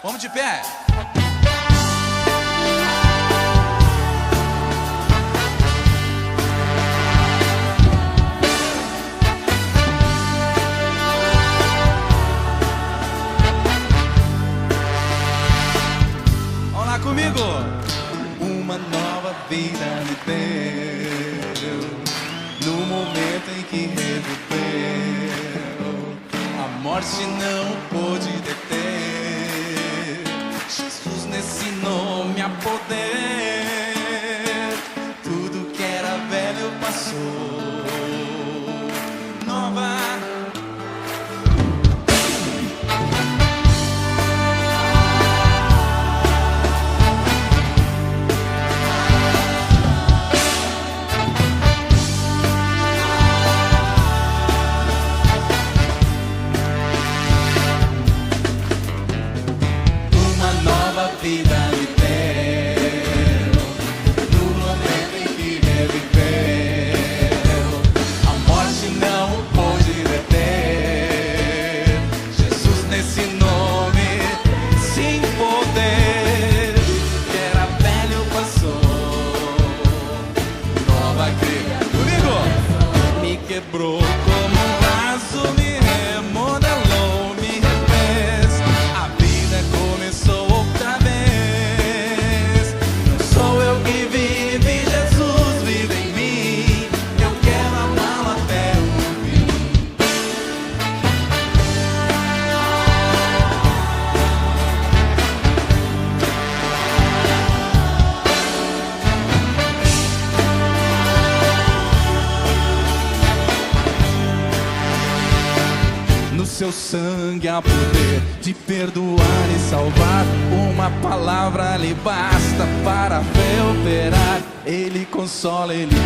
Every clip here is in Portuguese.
Vamos de pé. Vamos lá comigo. Uma nova vida me deu no momento em que reviveu. A morte não pôde deter. Jesus nesse nome a poder. Tudo que era velho passou. Nova. Vida me deu no momento em que reviveu. A morte não o pôde deter. Jesus nesse nome, sem poder, que era velho passou. Nova criatura comigo me quebrou como um vaso, me remodelou, me refez. A vida começou. Seu sangue há poder de perdoar e salvar. Uma palavra lhe basta para reoperar. Ele consola, ele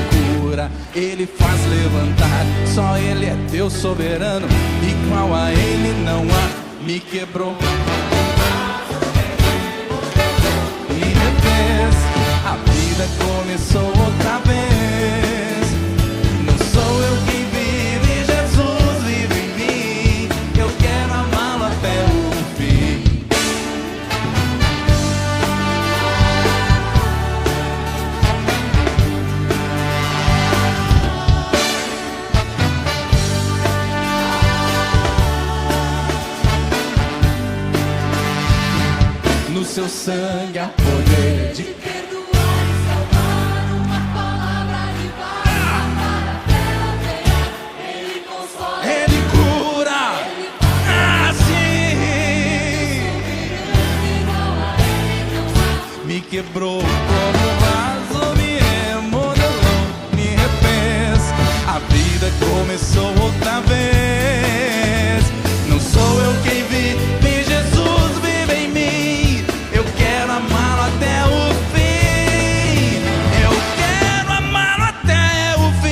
cura, ele faz levantar. Só ele é Deus soberano, igual a ele não há. Me quebrou, me refez. A vida começou outra vez. Não sou eu quem vive, Jesus vive em mim. Eu quero amá-lo até o fim. No seu sangue há poder de perdoar e salvar. Uma palavra lhe basta para reoperar. Ele consola, ele cura. Me quebrou como um vaso, me remodelou, me refez. A vida começou outra vez. Não sou eu quem vive, Jesus vive em mim. Eu quero amá-lo até o fim. Eu quero amá-lo até o fim.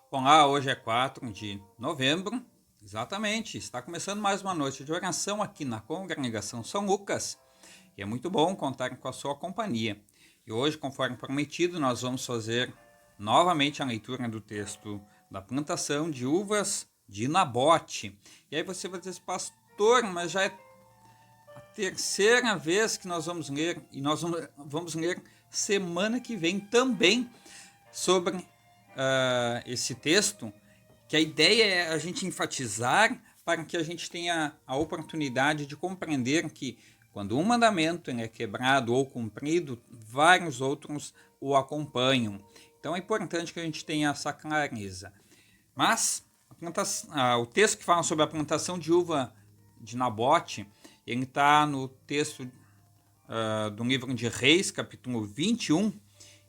Olá, hoje é 4 de novembro, exatamente, está começando mais uma noite de oração aqui na Congregação São Lucas, e é muito bom contar com a sua companhia. E hoje, conforme prometido, nós vamos fazer novamente a leitura do texto da plantação de uvas de Nabote. E aí você vai dizer, pastor, mas já é a terceira vez que nós vamos ler, e nós vamos ler semana que vem também sobre esse texto, que a ideia é a gente enfatizar para que a gente tenha a oportunidade de compreender que quando um mandamento é quebrado ou cumprido, vários outros o acompanham. Então é importante que a gente tenha essa clareza. Mas o texto que fala sobre a plantação de uva de Nabote, Ele está no texto do livro de Reis, capítulo 21,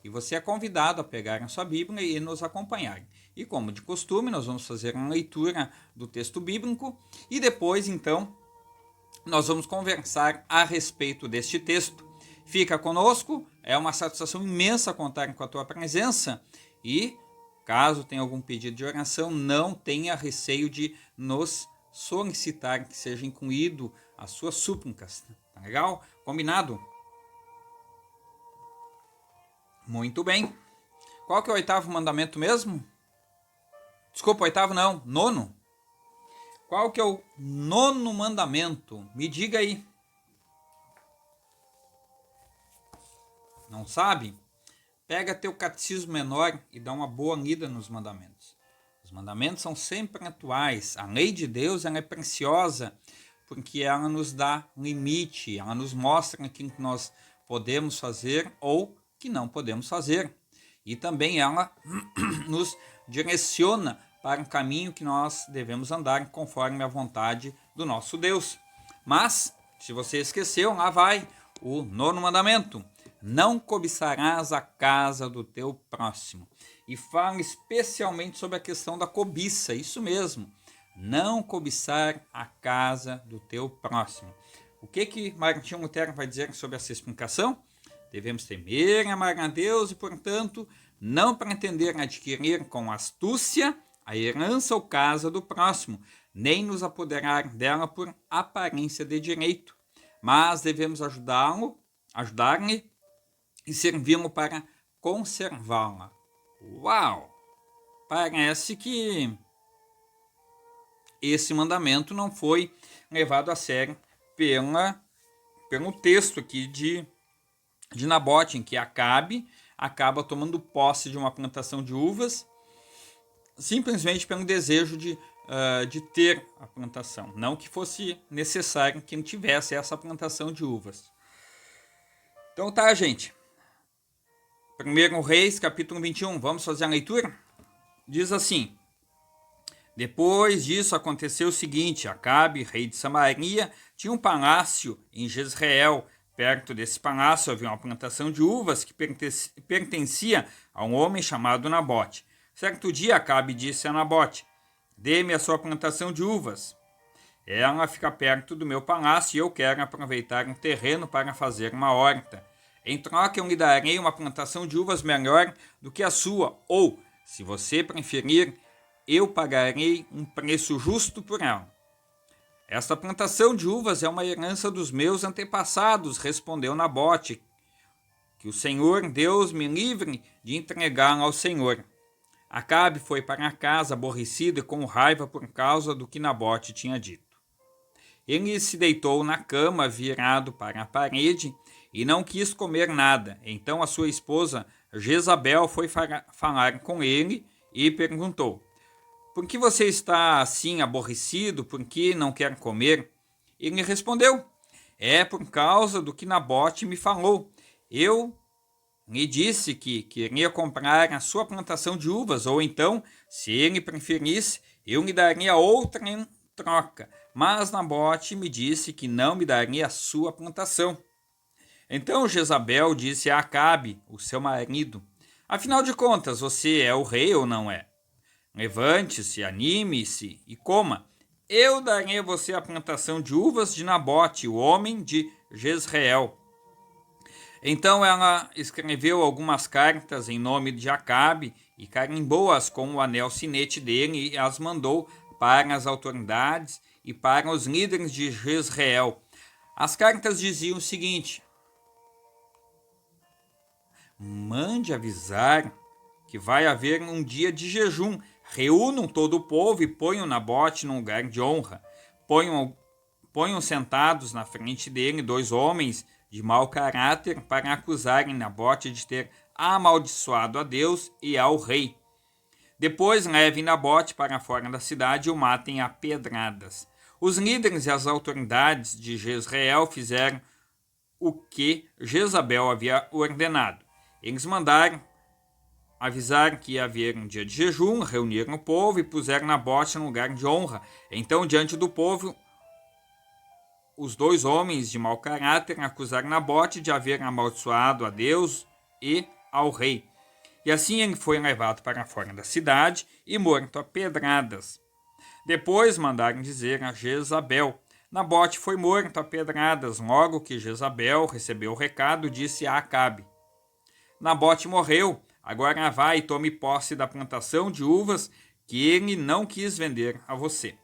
e você é convidado a pegar a sua Bíblia e nos acompanhar. E como de costume, nós vamos fazer uma leitura do texto bíblico e depois, então, nós vamos conversar a respeito deste texto. Fica conosco, é uma satisfação imensa contar com a tua presença e, caso tenha algum pedido de oração, não tenha receio de nos solicitar que seja incluído as suas súplicas. Tá legal? Combinado? Muito bem. Qual que é o 8º mandamento mesmo? Desculpa, 8º não, 9º. Qual que é o 9º mandamento? Me diga aí. Não sabe? Pega teu catecismo menor e dá uma boa lida nos mandamentos. Os mandamentos são sempre atuais. A lei de Deus ela é preciosa porque ela nos dá limite, ela nos mostra aquilo que nós podemos fazer ou que não podemos fazer. E também ela nos direciona para um caminho que nós devemos andar conforme a vontade do nosso Deus. Mas, se você esqueceu, lá vai o 9º mandamento. Não cobiçarás a casa do teu próximo. E fala especialmente sobre a questão da cobiça, isso mesmo. Não cobiçar a casa do teu próximo. O que Martinho Lutero vai dizer sobre essa explicação? Devemos temer e amar a Deus e, portanto, não pretender adquirir com astúcia a herança ou casa do próximo, nem nos apoderar dela por aparência de direito, mas devemos ajudar-lhe e servi-lo para conservá-la. Uau! Parece que esse mandamento não foi levado a sério pelo texto aqui de Nabote, em que Acabe acaba tomando posse de uma plantação de uvas, simplesmente pelo desejo de ter a plantação. Não que fosse necessário que ele tivesse essa plantação de uvas. Então tá, gente. 1 Reis, capítulo 21. Vamos fazer a leitura? Diz assim. Depois disso aconteceu o seguinte. Acabe, rei de Samaria, tinha um palácio em Jezreel. Perto desse palácio havia uma plantação de uvas que pertencia a um homem chamado Nabote. Certo dia, Acabe disse a Nabote: dê-me a sua plantação de uvas. Ela fica perto do meu palácio e eu quero aproveitar um terreno para fazer uma horta. Em troca, eu lhe darei uma plantação de uvas melhor do que a sua, ou, se você preferir, eu pagarei um preço justo por ela. Esta plantação de uvas é uma herança dos meus antepassados, respondeu Nabote. Que o Senhor Deus me livre de entregá-la ao Senhor. Acabe foi para casa aborrecido e com raiva por causa do que Nabote tinha dito. Ele se deitou na cama, virado para a parede, e não quis comer nada. Então a sua esposa Jezabel foi falar com ele e perguntou: por que você está assim aborrecido? Por que não quer comer? Ele respondeu: é por causa do que Nabote me falou. Eu lhe disse que queria comprar a sua plantação de uvas, ou então, se ele preferisse, eu lhe daria outra em troca. Mas Nabote me disse que não me daria a sua plantação. Então Jezabel disse a Acabe, o seu marido: afinal de contas, você é o rei ou não é? Levante-se, anime-se e coma. Eu darei a você a plantação de uvas de Nabote, o homem de Jezreel. Então ela escreveu algumas cartas em nome de Acabe e carimbou-as com o anel sinete dele e as mandou para as autoridades e para os líderes de Jezreel. As cartas diziam o seguinte: mande avisar que vai haver um dia de jejum. Reúnam todo o povo e ponham Nabote num lugar de honra. Ponham sentados na frente dele 2 homens de mau caráter para acusarem Nabote de ter amaldiçoado a Deus e ao rei. Depois levem Nabote para fora da cidade e o matem a pedradas. Os líderes e as autoridades de Jezreel fizeram o que Jezabel havia ordenado. Eles mandaram avisar que ia haver um dia de jejum, reuniram o povo e puseram Nabote no lugar de honra. Então, diante do povo, os 2 homens de mau caráter acusaram Nabote de haver amaldiçoado a Deus e ao rei. E assim ele foi levado para fora da cidade e morto a pedradas. Depois mandaram dizer a Jezabel: Nabote foi morto a pedradas. Logo que Jezabel recebeu o recado, disse a Acabe: Nabote morreu, agora vá e tome posse da plantação de uvas que ele não quis vender a você.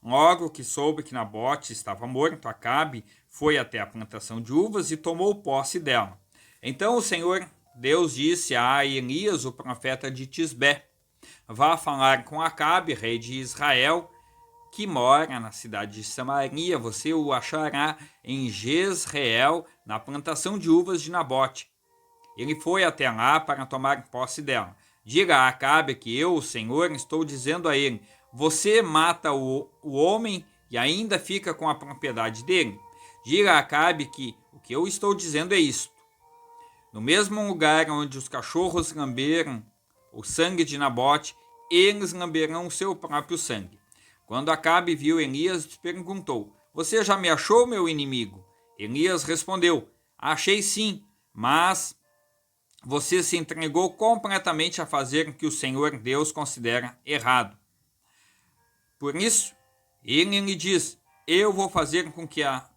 Logo que soube que Nabote estava morto, Acabe foi até a plantação de uvas e tomou posse dela. Então o Senhor Deus disse a Elias, o profeta de Tisbé: Vá falar com Acabe, rei de Israel, que mora na cidade de Samaria. Você o achará em Jezreel, na plantação de uvas de Nabote. Ele foi até lá para tomar posse dela. Diga a Acabe que eu, o Senhor, estou dizendo a ele: você mata o homem e ainda fica com a propriedade dele? Diga a Acabe que o que eu estou dizendo é isto: no mesmo lugar onde os cachorros lamberam o sangue de Nabote, eles lamberão o seu próprio sangue. Quando Acabe viu Elias, perguntou: você já me achou, meu inimigo? Elias respondeu: achei sim, mas você se entregou completamente a fazer o que o Senhor Deus considera errado. Por isso, ele lhe diz: eu vou fazer com que a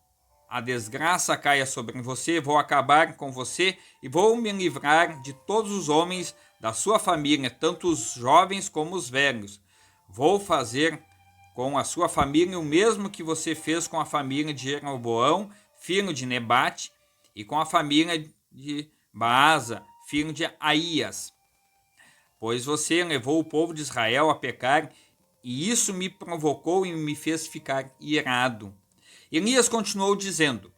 desgraça caia sobre você, vou acabar com você e vou me livrar de todos os homens da sua família, tanto os jovens como os velhos. Vou fazer com a sua família o mesmo que você fez com a família de Jeroboão, filho de Nebate, e com a família de Baasa, filho de Aías. Pois você levou o povo de Israel a pecar, e isso me provocou e me fez ficar irado. Elias continuou dizendo: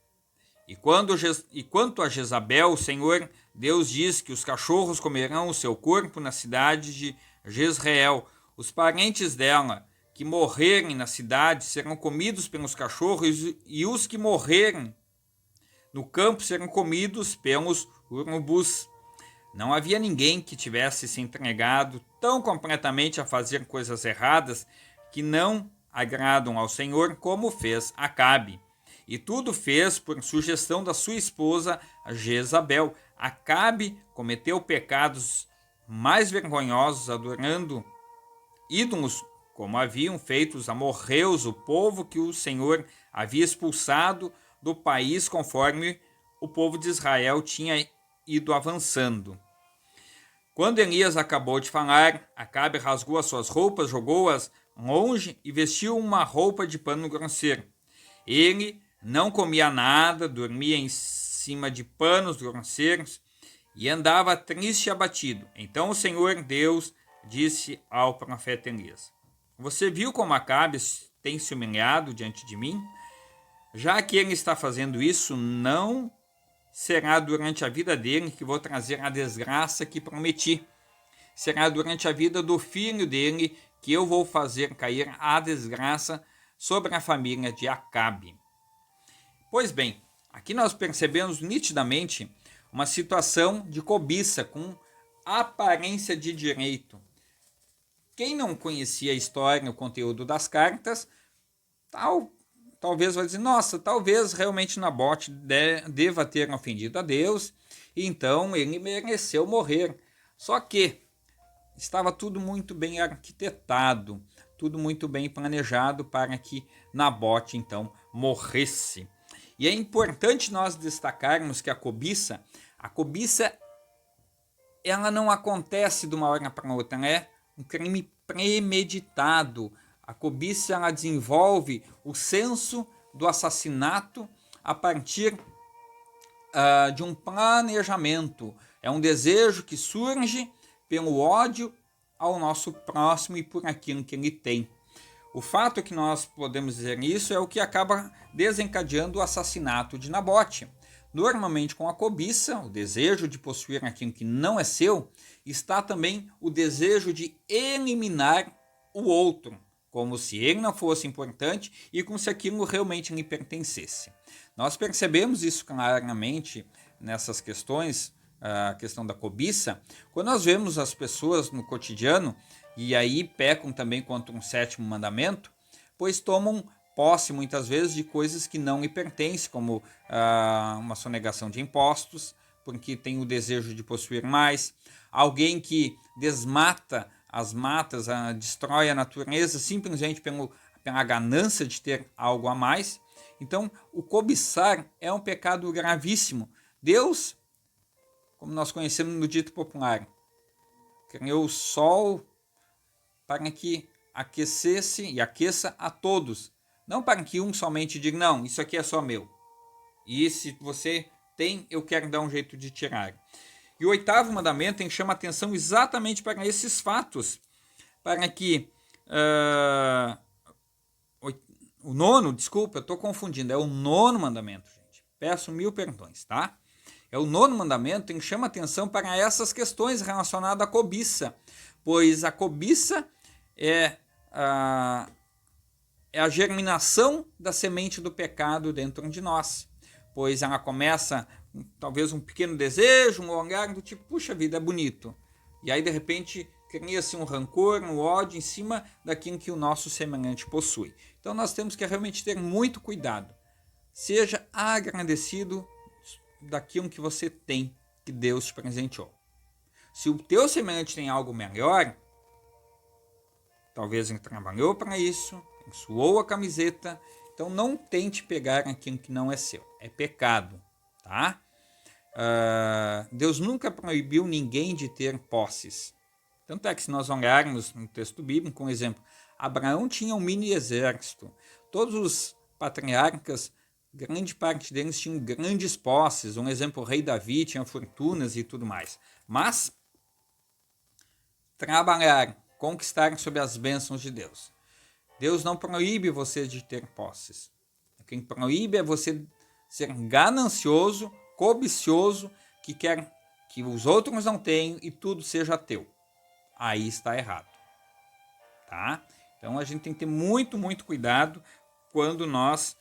e quanto a Jezabel, o Senhor Deus diz que os cachorros comerão o seu corpo na cidade de Jezreel. Os parentes dela que morrerem na cidade serão comidos pelos cachorros, e os que morrerem no campo serão comidos pelos urubus. Não havia ninguém que tivesse se entregado tão completamente a fazer coisas erradas que não agradam ao Senhor como fez Acabe. E tudo fez por sugestão da sua esposa Jezabel. Acabe cometeu pecados mais vergonhosos, adorando ídolos, como haviam feito os amorreus, o povo que o Senhor havia expulsado do país conforme o povo de Israel tinha ido avançando. Quando Elias acabou de falar, Acabe rasgou as suas roupas, jogou-as longe e vestiu uma roupa de pano grosseiro. Ele não comia nada, dormia em cima de panos grosseiros e andava triste e abatido. Então o Senhor Deus disse ao profeta Elias: você viu como Acabe tem se humilhado diante de mim? Já que ele está fazendo isso, não será durante a vida dele que vou trazer a desgraça que prometi. Será durante a vida do filho dele que eu vou fazer cair a desgraça sobre a família de Acabe. Pois bem, aqui nós percebemos nitidamente uma situação de cobiça com aparência de direito. Quem não conhecia a história, o conteúdo das cartas, talvez vai dizer: nossa, talvez realmente Nabote deva ter ofendido a Deus, e então ele mereceu morrer. Só que estava tudo muito bem arquitetado, tudo muito bem planejado para que Nabote então morresse. E é importante nós destacarmos que a cobiça ela não acontece de uma hora para outra, ela é um crime premeditado. A cobiça ela desenvolve o senso do assassinato a partir de um planejamento. É um desejo que surge pelo ódio ao nosso próximo e por aquilo que ele tem. O fato que nós podemos dizer isso é o que acaba desencadeando o assassinato de Nabote. Normalmente com a cobiça, o desejo de possuir aquilo que não é seu, está também o desejo de eliminar o outro, como se ele não fosse importante e como se aquilo realmente lhe pertencesse. Nós percebemos isso claramente nessas questões, a questão da cobiça, quando nós vemos as pessoas no cotidiano, e aí pecam também contra um sétimo mandamento, pois tomam posse muitas vezes de coisas que não lhe pertencem, como uma sonegação de impostos, porque tem o desejo de possuir mais. Alguém que desmata as matas, destrói a natureza simplesmente pela ganância de ter algo a mais. Então, o cobiçar é um pecado gravíssimo. Deus, como nós conhecemos no dito popular, criou o sol para que aquecesse e aqueça a todos. Não para que um somente diga, não, isso aqui é só meu. E se você tem, eu quero dar um jeito de tirar. E o 8º mandamento chama atenção exatamente para esses fatos. Para que... o 9º, desculpa, eu estou confundindo. É o 9º mandamento, gente. Peço 1000 perdões, tá? É o 9º mandamento que chama atenção para essas questões relacionadas à cobiça. Pois a cobiça é a germinação da semente do pecado dentro de nós. Pois ela começa, talvez um pequeno desejo, um olhar do tipo, puxa vida, é bonito. E aí de repente cria-se um rancor, um ódio em cima daquilo que o nosso semelhante possui. Então nós temos que realmente ter muito cuidado. Seja agradecido daquilo que você tem, que Deus te presenteou. Se o teu semelhante tem algo melhor, talvez ele trabalhou para isso, ele suou a camiseta, então não tente pegar aquilo que não é seu. É pecado, tá? Deus nunca proibiu ninguém de ter posses. Tanto é que se nós olharmos no texto bíblico, um exemplo, Abraão tinha um mini exército. Todos os patriarcas, grande parte deles tinham grandes posses. Um exemplo, o rei Davi tinha fortunas e tudo mais. Mas trabalhar, conquistar sob as bênçãos de Deus. Deus não proíbe você de ter posses. Quem proíbe é você ser ganancioso, cobicioso, que quer que os outros não tenham e tudo seja teu. Aí está errado. Tá? Então a gente tem que ter muito, muito cuidado quando nós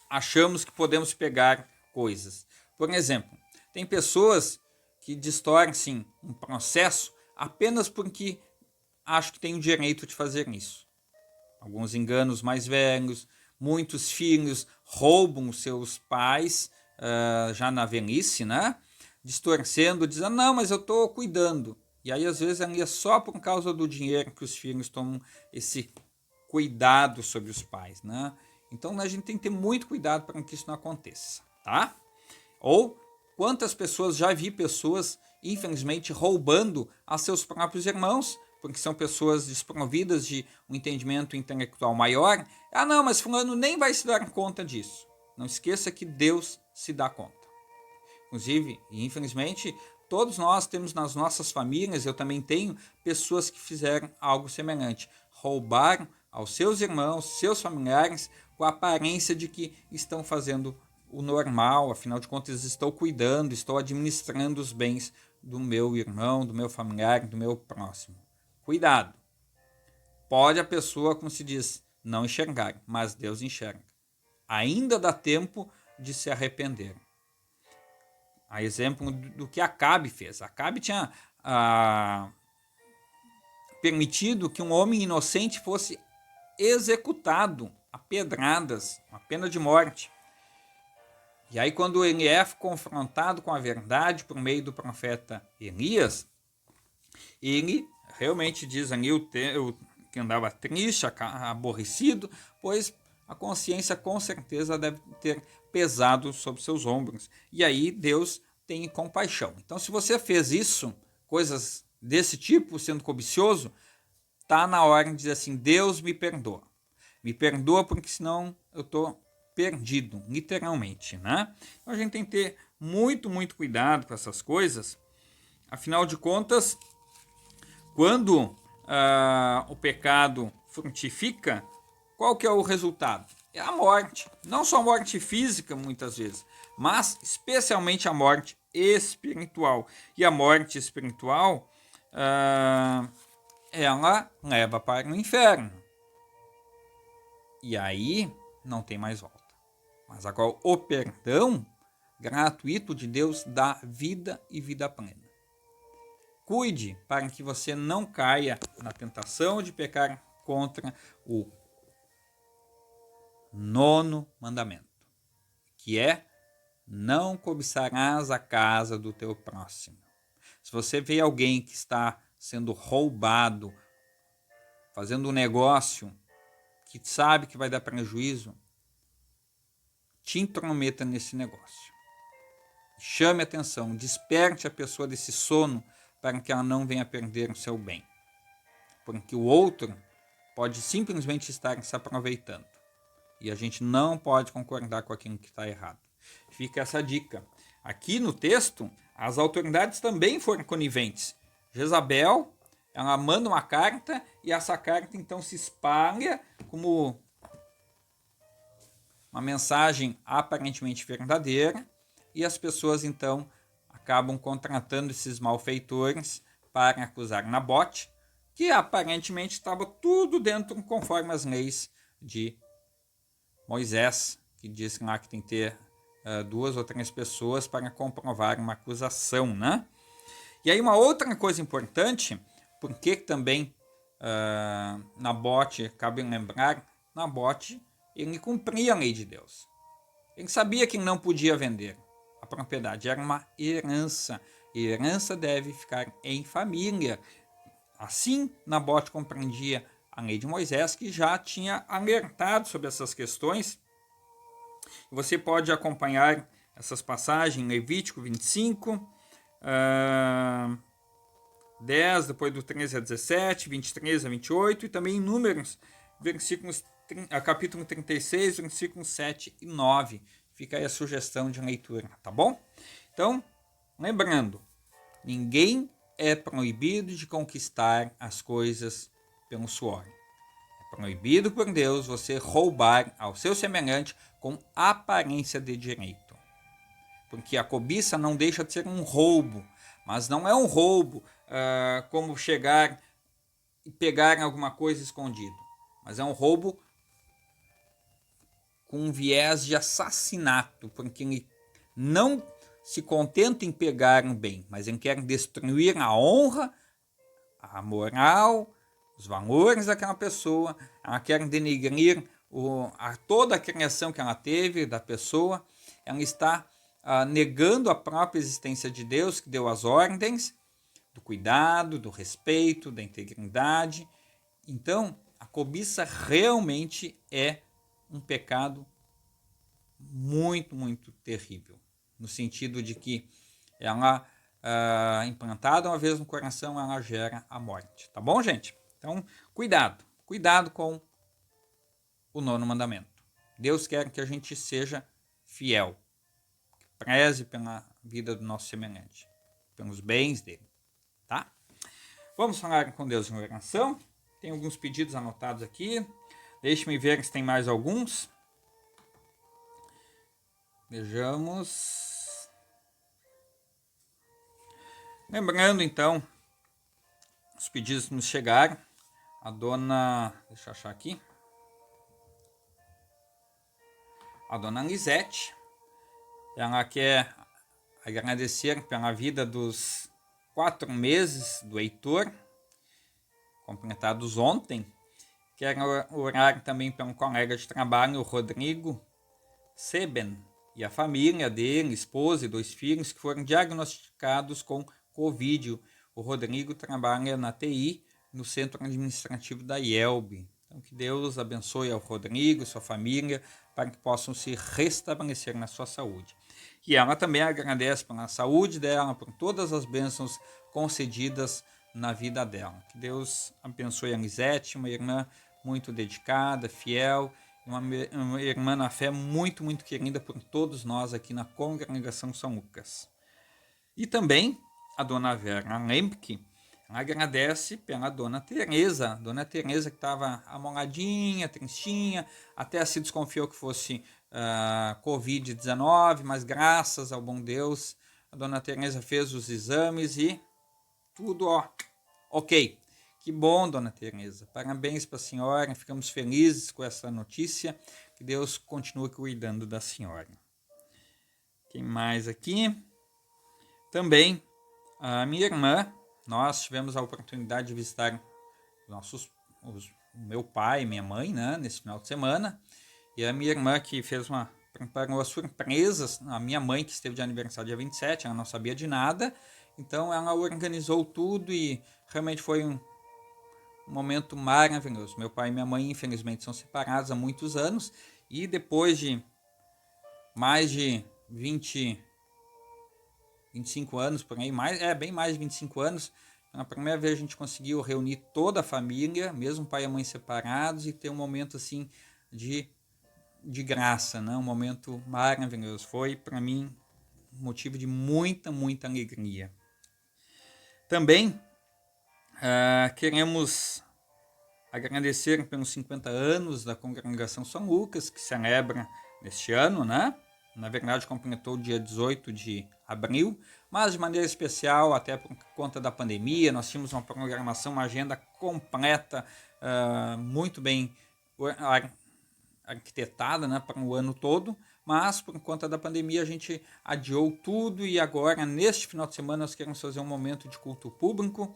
achamos que podemos pegar coisas. Por exemplo, tem pessoas que distorcem um processo apenas porque acham que tem o direito de fazer isso. Alguns enganos mais velhos, muitos filhos roubam os seus pais já na velhice, né? Distorcendo, dizendo, não, mas eu estou cuidando. E aí, às vezes, é só por causa do dinheiro que os filhos tomam esse cuidado sobre os pais, né? Então, a gente tem que ter muito cuidado para que isso não aconteça, tá? Ou, quantas pessoas, já vi pessoas, infelizmente, roubando a seus próprios irmãos, porque são pessoas desprovidas de um entendimento intelectual maior. Ah, não, mas fulano nem vai se dar conta disso. Não esqueça que Deus se dá conta. Inclusive, e infelizmente, todos nós temos nas nossas famílias, eu também tenho, pessoas que fizeram algo semelhante. Roubaram aos seus irmãos, seus familiares, com a aparência de que estão fazendo o normal, afinal de contas, estou cuidando, estou administrando os bens do meu irmão, do meu familiar, do meu próximo. Cuidado. Pode a pessoa, como se diz, não enxergar, mas Deus enxerga. Ainda dá tempo de se arrepender. A exemplo do que Acabe fez. Acabe tinha permitido que um homem inocente fosse executado a pedradas, uma pena de morte. E aí, quando ele é confrontado com a verdade por meio do profeta Elias, ele realmente diz ali que andava triste, aborrecido, pois a consciência com certeza deve ter pesado sobre seus ombros. E aí Deus tem compaixão. Então, se você fez isso, coisas desse tipo, sendo cobicioso, está na hora de dizer assim, Deus me perdoa. Me perdoa porque senão eu estou perdido, literalmente, né? Então a gente tem que ter muito, muito cuidado com essas coisas. Afinal de contas, quando o pecado frutifica, qual que é o resultado? É a morte. Não só a morte física, muitas vezes, mas especialmente a morte espiritual. E a morte espiritual, ela leva para o inferno. E aí não tem mais volta. Mas agora o perdão gratuito de Deus dá vida e vida plena. Cuide para que você não caia na tentação de pecar contra o 9º mandamento, que é: não cobiçarás a casa do teu próximo. Se você vê alguém que está sendo roubado, fazendo um negócio que sabe que vai dar prejuízo, te intrometa nesse negócio. Chame atenção, desperte a pessoa desse sono para que ela não venha perder o seu bem. Porque o outro pode simplesmente estar se aproveitando. E a gente não pode concordar com aquilo que está errado. Fica essa dica. Aqui no texto, as autoridades também foram coniventes. Jezabel, ela manda uma carta e essa carta então se espalha como uma mensagem aparentemente verdadeira e as pessoas então acabam contratando esses malfeitores para acusar Nabote, que aparentemente estava tudo dentro conforme as leis de Moisés, que diz lá que tem que ter 2 ou 3 pessoas para comprovar uma acusação, né? E aí uma outra coisa importante, porque também Nabote, cabe lembrar, Nabote, ele cumpria a lei de Deus. Ele sabia que não podia vender a propriedade, era uma herança. E herança deve ficar em família. Assim, Nabote compreendia a lei de Moisés, que já tinha alertado sobre essas questões. Você pode acompanhar essas passagens em Levítico 25, 10, depois do 13 a 17, 23 a 28, e também em Números, capítulo 36, versículos 7 e 9. Fica aí a sugestão de leitura, tá bom? Então, lembrando, ninguém é proibido de conquistar as coisas pelo suor. É proibido por Deus você roubar ao seu semelhante com aparência de direito. Porque a cobiça não deixa de ser um roubo, mas não é um roubo como chegar e pegar alguma coisa escondido, mas é um roubo com um viés de assassinato, porque ele não se contenta em pegar um bem, mas ele quer destruir a honra, a moral, os valores daquela pessoa, ela quer denegrir toda a criação que ela teve da pessoa, ela está negando a própria existência de Deus, que deu as ordens do cuidado, do respeito, da integridade. Então, a cobiça realmente é um pecado muito, muito terrível, no sentido de que ela, implantada uma vez no coração, ela gera a morte. Tá bom, gente? Então, cuidado com o 9º mandamento. Deus quer que a gente seja fiel, que preze pela vida do nosso semelhante, pelos bens dele, tá? Vamos falar com Deus em oração. Tem alguns pedidos anotados aqui. Deixe-me ver se tem mais alguns. Vejamos. Lembrando, então, os pedidos que nos chegaram. A dona... Deixa eu achar aqui. A dona Lisete. Ela quer agradecer pela vida dos 4 meses do Heitor, completados ontem. Quero orar também pelo colega de trabalho, o Rodrigo Seben, e a família dele, esposa e 2 filhos, que foram diagnosticados com Covid. O Rodrigo trabalha na TI, no centro administrativo da IELB. Então, que Deus abençoe ao Rodrigo e sua família, para que possam se restabelecer na sua saúde. E ela também agradece pela saúde dela, por todas as bênçãos concedidas na vida dela. Que Deus abençoe a Lisete, uma irmã muito dedicada, fiel, uma irmã na fé muito, muito querida por todos nós aqui na Congregação São Lucas. E também a dona Vera Lempke agradece pela dona Teresa que estava amoladinha, tristinha, até se desconfiou que fosse Covid-19, mas graças ao bom Deus, a dona Teresa fez os exames e tudo ok. Que bom, dona Teresa. Parabéns para a senhora. Ficamos felizes com essa notícia. Que Deus continue cuidando da senhora. Quem mais aqui? Também a minha irmã. Nós tivemos a oportunidade de visitar os meu pai e minha mãe, né, nesse final de semana, e a minha irmã que preparou as surpresas, a minha mãe que esteve de aniversário dia 27, ela não sabia de nada, então ela organizou tudo e realmente foi um momento maravilhoso. Meu pai e minha mãe infelizmente são separados há muitos anos, e depois de mais de 25 anos por aí, bem mais de 25 anos, pela primeira vez a gente conseguiu reunir toda a família, mesmo pai e mãe separados, e ter um momento assim de graça, né? Um momento maravilhoso. Foi para mim motivo de muita, muita alegria. Também queremos agradecer pelos 50 anos da Congregação São Lucas, que celebra neste ano, né? Na verdade, completou dia 18 de abril, mas de maneira especial, até por conta da pandemia, nós tínhamos uma programação, uma agenda completa, muito bem arquitetada, né, para o ano todo, mas por conta da pandemia a gente adiou tudo, e agora, neste final de semana, nós queremos fazer um momento de culto público,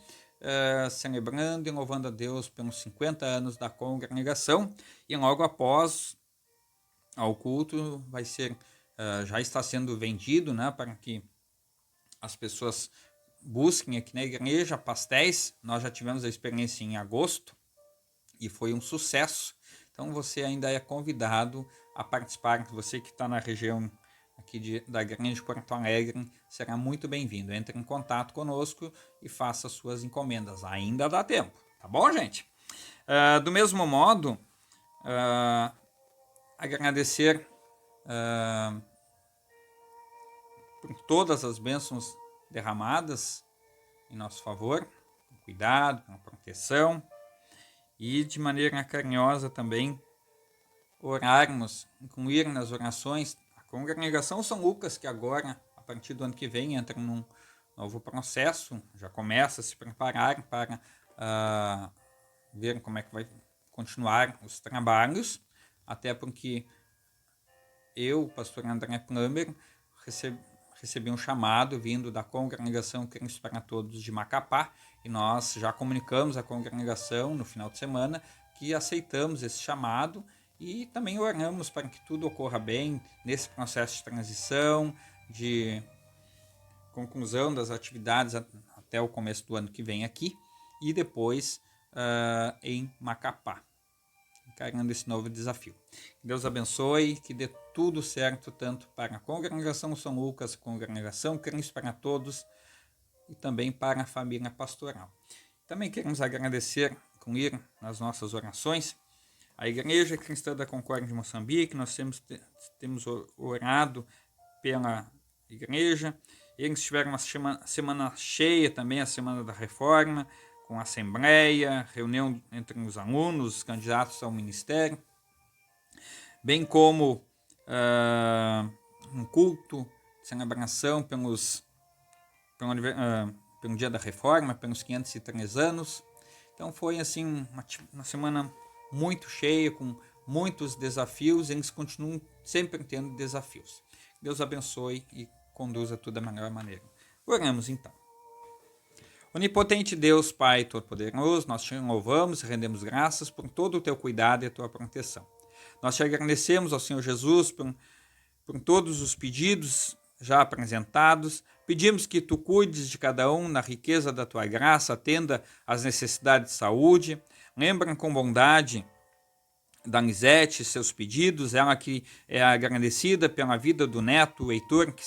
celebrando e louvando a Deus pelos 50 anos da congregação, e logo após ao culto vai ser, já está sendo vendido, né, para que as pessoas busquem aqui na igreja pastéis. Nós já tivemos a experiência em agosto e foi um sucesso, então você ainda é convidado a participar. Você que está na região aqui da Grande Porto Alegre será muito bem-vindo. Entre em contato conosco e faça suas encomendas, ainda dá tempo, tá bom, gente? Do mesmo modo, agradecer por todas as bênçãos derramadas em nosso favor, com cuidado, com proteção, e de maneira carinhosa também orarmos, incluir nas orações a Congregação São Lucas, que agora, a partir do ano que vem, entra num novo processo, já começa a se preparar para ver como é que vai continuar os trabalhos, até porque eu, pastor André Plummer, recebi um chamado vindo da Congregação Cristo para Todos de Macapá, e nós já comunicamos à congregação no final de semana que aceitamos esse chamado, e também oramos para que tudo ocorra bem nesse processo de transição, de conclusão das atividades até o começo do ano que vem aqui, e depois em Macapá, encarando esse novo desafio. Que Deus abençoe, que dê tudo certo, tanto para a Congregação São Lucas, Congregação Cristo para Todos, e também para a família pastoral. Também queremos agradecer, incluir nas nossas orações, a Igreja Cristã da Concórdia de Moçambique. Nós temos orado pela igreja. Eles tiveram uma semana cheia também, a Semana da Reforma, com assembleia, reunião entre os alunos, os candidatos ao ministério, bem como um culto de celebração pelo Dia da Reforma, pelos 503 anos. Então foi assim uma semana muito cheia, com muitos desafios. Eles continuam sempre tendo desafios. Deus abençoe e conduza tudo da melhor maneira. Oramos então. Onipotente Deus, Pai Todo-Poderoso, nós te louvamos e rendemos graças por todo o teu cuidado e a tua proteção. Nós te agradecemos ao Senhor Jesus por todos os pedidos já apresentados. Pedimos que tu cuides de cada um na riqueza da tua graça, atenda às necessidades de saúde. Lembra com bondade da Lisete seus pedidos, ela que é agradecida pela vida do neto, o Heitor, que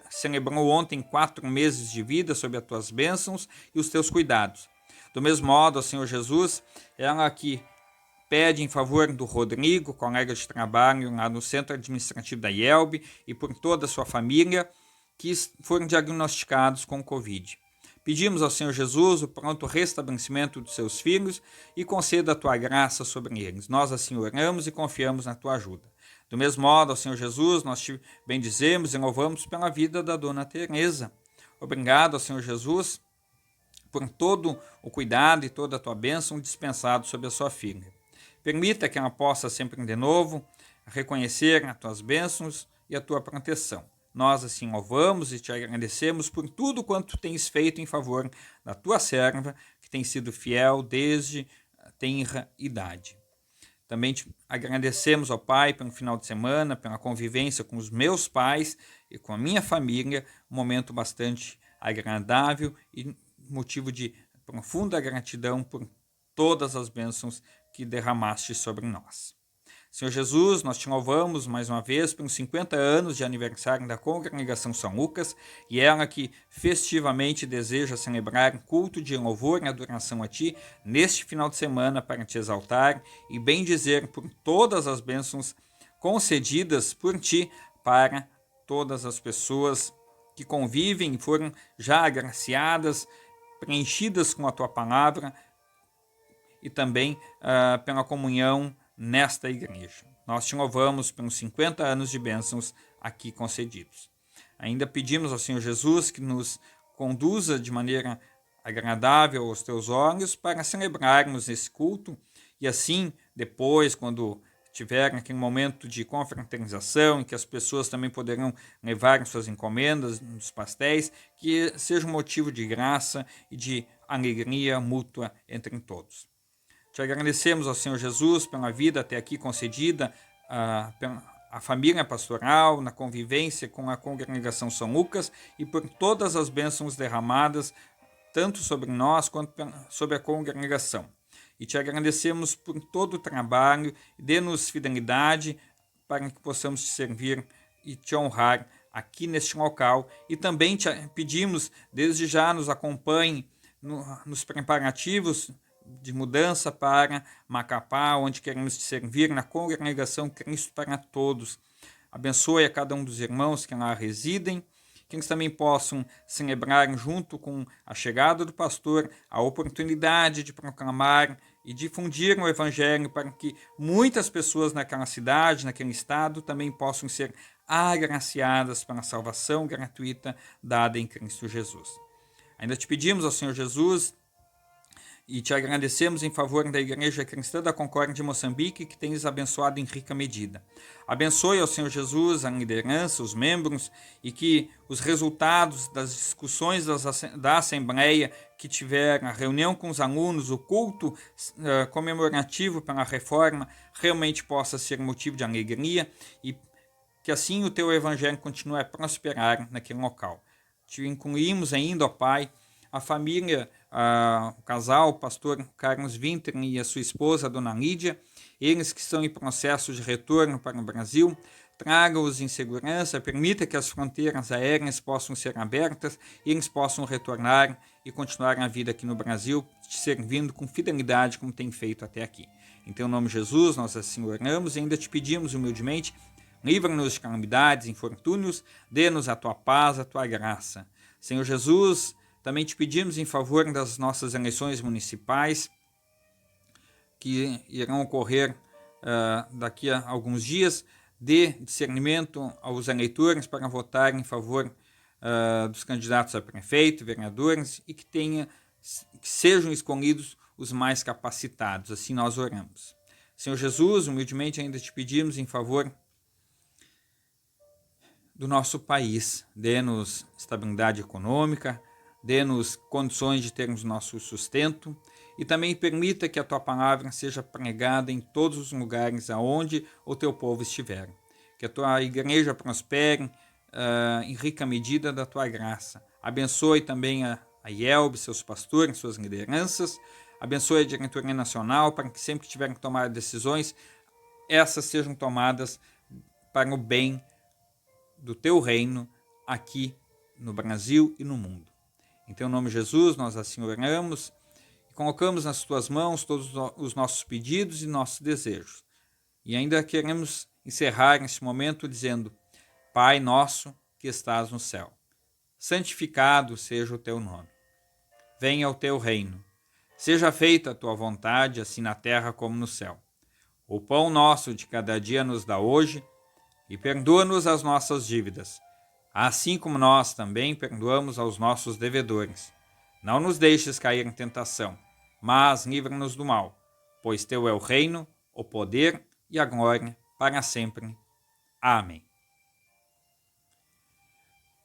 celebrou ontem 4 meses de vida sob as tuas bênçãos e os teus cuidados. Do mesmo modo, ao Senhor Jesus, ela que pede em favor do Rodrigo, colega de trabalho lá no Centro Administrativo da IELB, e por toda a sua família que foram diagnosticados com Covid. Pedimos ao Senhor Jesus o pronto restabelecimento dos seus filhos e conceda a tua graça sobre eles. Nós assim oramos e confiamos na tua ajuda. Do mesmo modo, ao Senhor Jesus, nós te bendizemos e louvamos pela vida da dona Teresa. Obrigado ao Senhor Jesus por todo o cuidado e toda a tua bênção dispensado sobre a sua filha. Permita que ela possa sempre de novo reconhecer as tuas bênçãos e a tua proteção. Nós assim louvamos e te agradecemos por tudo quanto tens feito em favor da tua serva, que tem sido fiel desde tenra idade. Também te agradecemos ao Pai pelo final de semana, pela convivência com os meus pais e com a minha família, um momento bastante agradável e motivo de profunda gratidão por todas as bênçãos que derramaste sobre nós. Senhor Jesus, nós te louvamos mais uma vez pelos 50 anos de aniversário da Congregação São Lucas e ela que festivamente deseja celebrar um culto de louvor e adoração a Ti neste final de semana para Te exaltar e bendizer por todas as bênçãos concedidas por Ti para todas as pessoas que convivem e foram já agraciadas, preenchidas com a Tua palavra e também pela comunhão nesta igreja. Nós te louvamos pelos 50 anos de bênçãos aqui concedidos. Ainda pedimos ao Senhor Jesus que nos conduza de maneira agradável aos teus olhos para celebrarmos esse culto e assim, depois, quando tiver aquele momento de confraternização, em que as pessoas também poderão levar suas encomendas nos pastéis, que seja um motivo de graça e de alegria mútua entre todos. Te agradecemos ao Senhor Jesus pela vida até aqui concedida, a família pastoral, na convivência com a Congregação São Lucas e por todas as bênçãos derramadas, tanto sobre nós quanto sobre a congregação. E te agradecemos por todo o trabalho, dê-nos fidelidade para que possamos te servir e te honrar aqui neste local. E também te pedimos, desde já nos acompanhe nos preparativos de mudança para Macapá, onde queremos te servir na Congregação Cristo para Todos. Abençoe a cada um dos irmãos que lá residem, que eles também possam celebrar junto com a chegada do pastor a oportunidade de proclamar e difundir o Evangelho para que muitas pessoas naquela cidade, naquele estado, também possam ser agraciadas pela salvação gratuita dada em Cristo Jesus. Ainda te pedimos ao Senhor Jesus e te agradecemos em favor da Igreja Cristã da Concórdia de Moçambique, que tens abençoado em rica medida. Abençoe ao Senhor Jesus a liderança, os membros, e que os resultados das discussões da Assembleia que tiver, a reunião com os alunos, o culto comemorativo pela reforma, realmente possa ser motivo de alegria e que assim o teu Evangelho continue a prosperar naquele local. Te incluímos ainda, ó Pai, a família, o casal, o pastor Carlos Winter e a sua esposa, a dona Lídia, eles que estão em processo de retorno para o Brasil, traga-os em segurança, permita que as fronteiras aéreas possam ser abertas e eles possam retornar e continuar a vida aqui no Brasil, te servindo com fidelidade como tem feito até aqui. Em teu nome, Jesus, nós assim oramos e ainda te pedimos humildemente, livra-nos de calamidades, infortúnios, dê-nos a tua paz, a tua graça. Senhor Jesus, também te pedimos em favor das nossas eleições municipais, que irão ocorrer daqui a alguns dias, dê discernimento aos eleitores para votar em favor dos candidatos a prefeito, vereadores, e que sejam escolhidos os mais capacitados. Assim nós oramos. Senhor Jesus, humildemente ainda te pedimos em favor do nosso país. Dê-nos estabilidade econômica, dê-nos condições de termos nosso sustento e também permita que a tua palavra seja pregada em todos os lugares aonde o teu povo estiver. Que a tua igreja prospere em rica medida da tua graça. Abençoe também a IELB, seus pastores, suas lideranças. Abençoe a diretoria nacional para que sempre que tiverem que tomar decisões, essas sejam tomadas para o bem do teu reino aqui no Brasil e no mundo. Em teu nome, Jesus, nós assim oramos e colocamos nas tuas mãos todos os nossos pedidos e nossos desejos. E ainda queremos encerrar esse momento dizendo: Pai nosso que estás no céu, santificado seja o teu nome. Venha o teu reino. Seja feita a tua vontade, assim na terra como no céu. O pão nosso de cada dia nos dá hoje e perdoa-nos as nossas dívidas, assim como nós também perdoamos aos nossos devedores. Não nos deixes cair em tentação, mas livra-nos do mal, pois teu é o reino, o poder e a glória para sempre. Amém.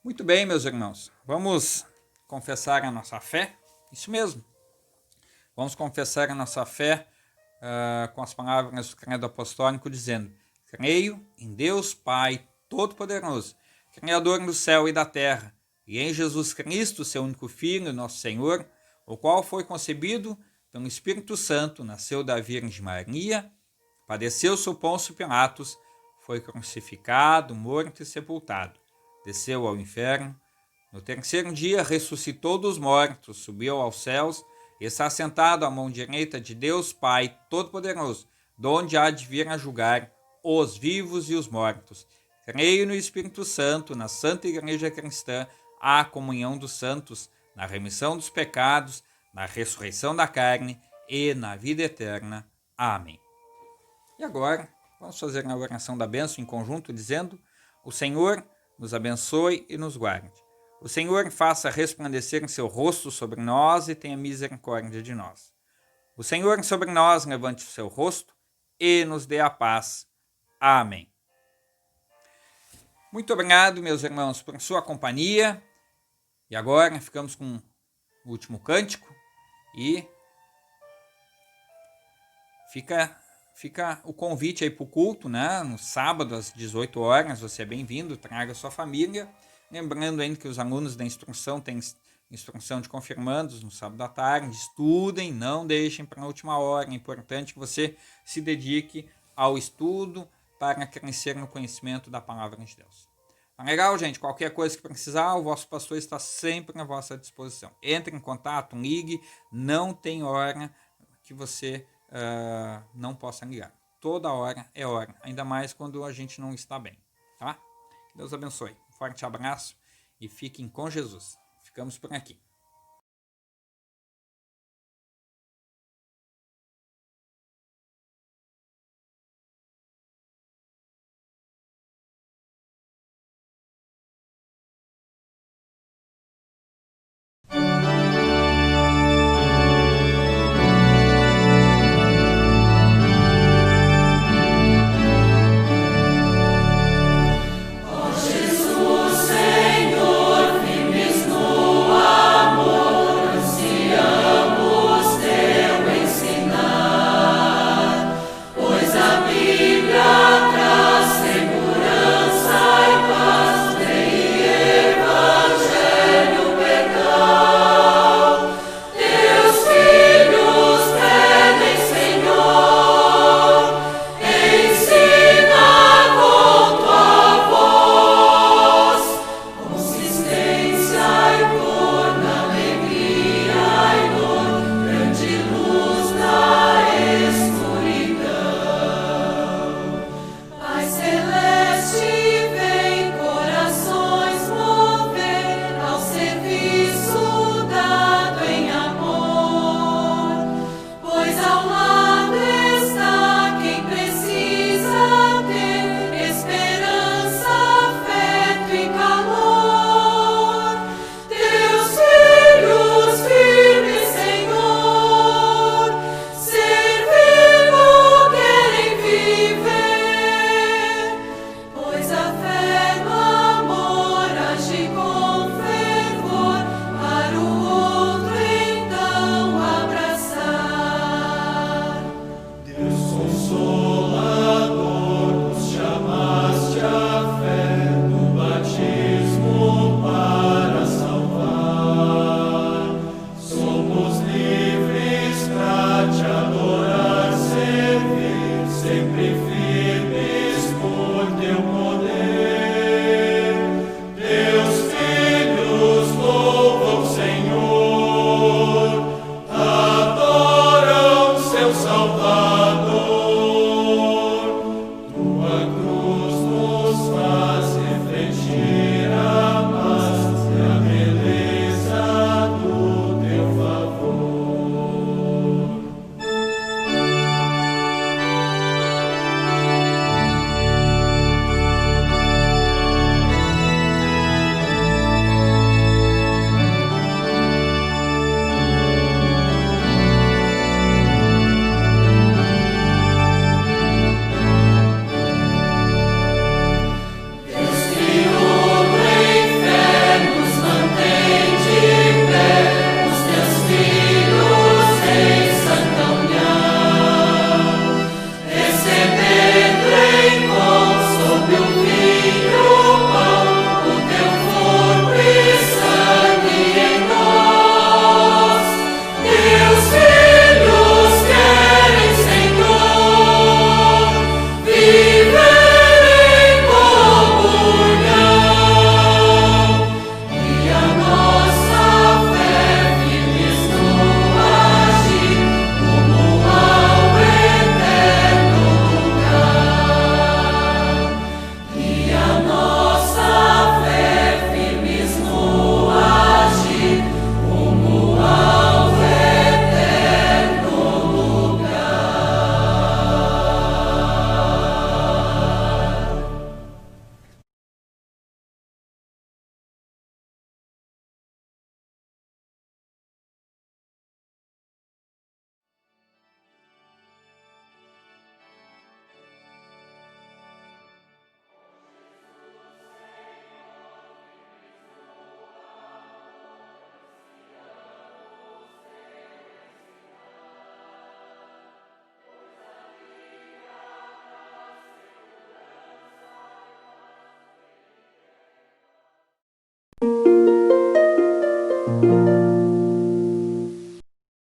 Muito bem, meus irmãos, vamos confessar a nossa fé? Isso mesmo. Vamos confessar a nossa fé com as palavras do credo apostólico, dizendo: creio em Deus Pai Todo-Poderoso, Criador do céu e da terra, e em Jesus Cristo, seu único Filho, nosso Senhor, o qual foi concebido pelo Espírito Santo, nasceu da Virgem Maria, padeceu sob Pôncio Pilatos, foi crucificado, morto e sepultado, desceu ao inferno, no terceiro dia ressuscitou dos mortos, subiu aos céus e está sentado à mão direita de Deus Pai Todo-Poderoso, donde há de vir a julgar os vivos e os mortos. Creio no Espírito Santo, na Santa Igreja Cristã, a comunhão dos santos, na remissão dos pecados, na ressurreição da carne e na vida eterna. Amém. E agora, vamos fazer a oração da bênção em conjunto, dizendo: o Senhor nos abençoe e nos guarde. O Senhor faça resplandecer em seu rosto sobre nós e tenha misericórdia de nós. O Senhor sobre nós levante o seu rosto e nos dê a paz. Amém. Muito obrigado, meus irmãos, por sua companhia. E agora ficamos com o último cântico e fica o convite aí para o culto, né? No sábado às 18 horas, você é bem-vindo, traga sua família. Lembrando ainda que os alunos da instrução têm instrução de confirmandos no sábado à tarde. Estudem, não deixem para a última hora. É importante que você se dedique ao estudo para crescer no conhecimento da palavra de Deus. Tá legal, gente? Qualquer coisa que precisar, o vosso pastor está sempre à vossa disposição. Entre em contato, ligue, não tem hora que você não possa ligar. Toda hora é hora, ainda mais quando a gente não está bem, tá? Deus abençoe. Um forte abraço e fiquem com Jesus. Ficamos por aqui.